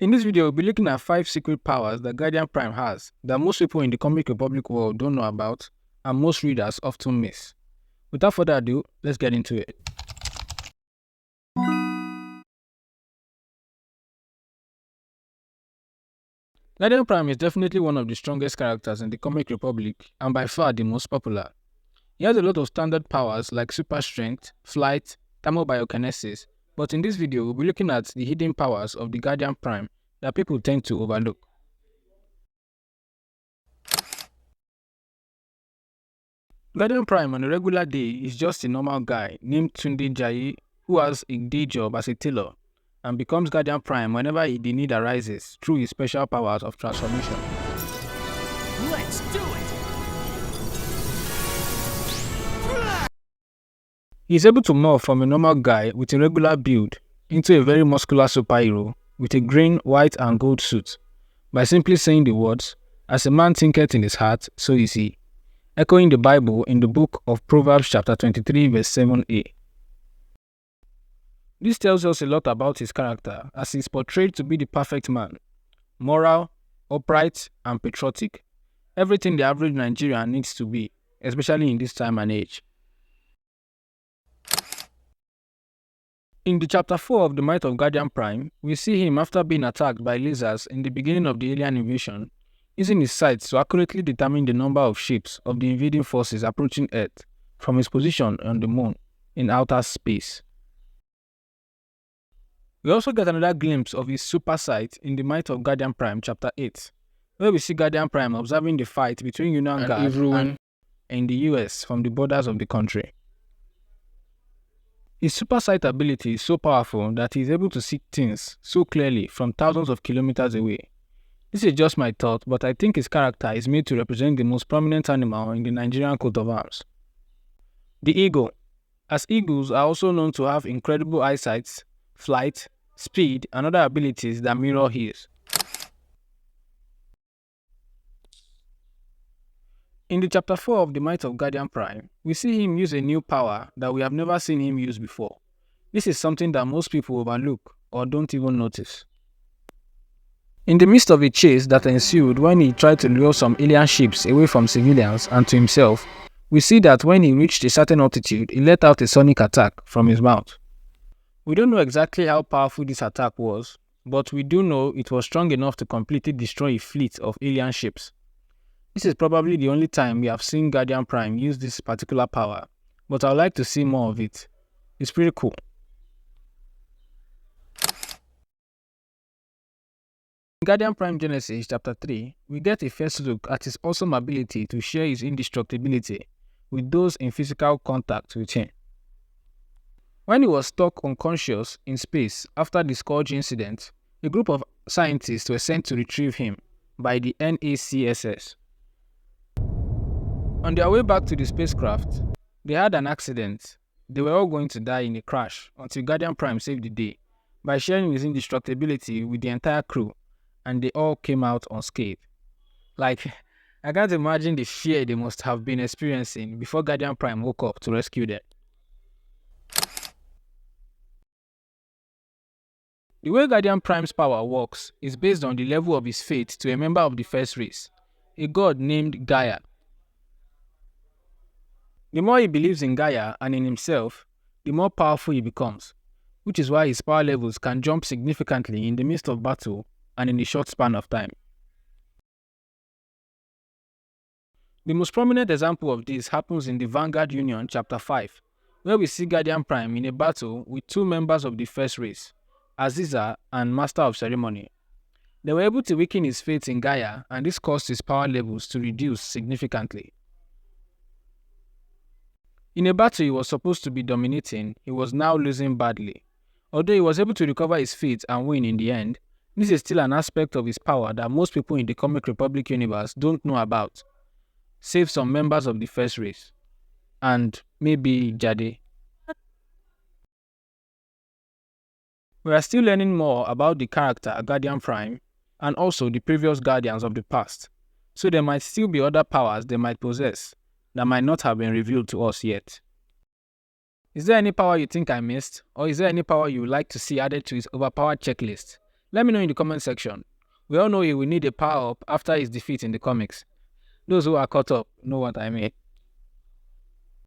In this video, we'll be looking at 5 secret powers that Guardian Prime has that most people in the Comic Republic world don't know about and most readers often miss. Without further ado, let's get into it. Guardian Prime is definitely one of the strongest characters in the Comic Republic and by far the most popular. He has a lot of standard powers like super strength, flight, thermobiokinesis, but in this video we'll be looking at the hidden powers of the Guardian Prime that people tend to overlook. Guardian Prime on a regular day is just a normal guy named Tunde Jaye who has a day job as a tailor and becomes Guardian Prime whenever the need arises through his special powers of transformation. Let's do it! He is able to morph from a normal guy with a regular build into a very muscular superhero with a green, white and gold suit by simply saying the words, "As a man thinketh in his heart, so is he," echoing the Bible in the book of Proverbs chapter 23 verse 7a. This tells us a lot about his character as he is portrayed to be the perfect man, moral, upright and patriotic, everything the average Nigerian needs to be, especially in this time and age. In the chapter 4 of the Might of Guardian Prime, we see him after being attacked by lizards in the beginning of the alien invasion, using his sights to accurately determine the number of ships of the invading forces approaching Earth from his position on the moon in outer space. We also get another glimpse of his super sight in the Might of Guardian Prime chapter 8, where we see Guardian Prime observing the fight between Union Guard and in the US from the borders of the country. His super sight ability is so powerful that he is able to see things so clearly from thousands of kilometers away. This is just my thought, but I think his character is made to represent the most prominent animal in the Nigerian coat of arms. The eagle, as eagles are also known to have incredible eyesight, flight, speed and other abilities that mirror his. In the chapter 4 of the Might of Guardian Prime, we see him use a new power that we have never seen him use before. This is something that most people overlook or don't even notice. In the midst of a chase that ensued when he tried to lure some alien ships away from civilians and to himself, we see that when he reached a certain altitude, he let out a sonic attack from his mouth. We don't know exactly how powerful this attack was, but we do know it was strong enough to completely destroy a fleet of alien ships. This is probably the only time we have seen Guardian Prime use this particular power, but I would like to see more of it. It's pretty cool. In Guardian Prime Genesis chapter 3, we get a first look at his awesome ability to share his indestructibility with those in physical contact with him. When he was stuck unconscious in space after the Scourge incident, a group of scientists were sent to retrieve him by the NACSS. On their way back to the spacecraft, they had an accident. They were all going to die in a crash until Guardian Prime saved the day by sharing his indestructibility with the entire crew, and they all came out unscathed. Like, I can't imagine the fear they must have been experiencing before Guardian Prime woke up to rescue them. The way Guardian Prime's power works is based on the level of his faith to a member of the first race, a god named Gaia. The more he believes in Gaia and in himself, the more powerful he becomes, which is why his power levels can jump significantly in the midst of battle and in a short span of time. The most prominent example of this happens in the Vanguard Union chapter 5, where we see Guardian Prime in a battle with two members of the first race, Aziza and Master of Ceremony. They were able to weaken his faith in Gaia, and this caused his power levels to reduce significantly. In a battle he was supposed to be dominating, he was now losing badly. Although he was able to recover his faith and win in the end, this is still an aspect of his power that most people in the Comic Republic universe don't know about, save some members of the first race, and maybe Jade. We are still learning more about the character Guardian Prime and also the previous Guardians of the past, so there might still be other powers they might possess that might not have been revealed to us yet. Is there any power you think I missed, or is there any power you would like to see added to his overpowered checklist? Let me know in the comment section. We all know he will need a power up after his defeat in the comics. Those who are caught up know what I mean.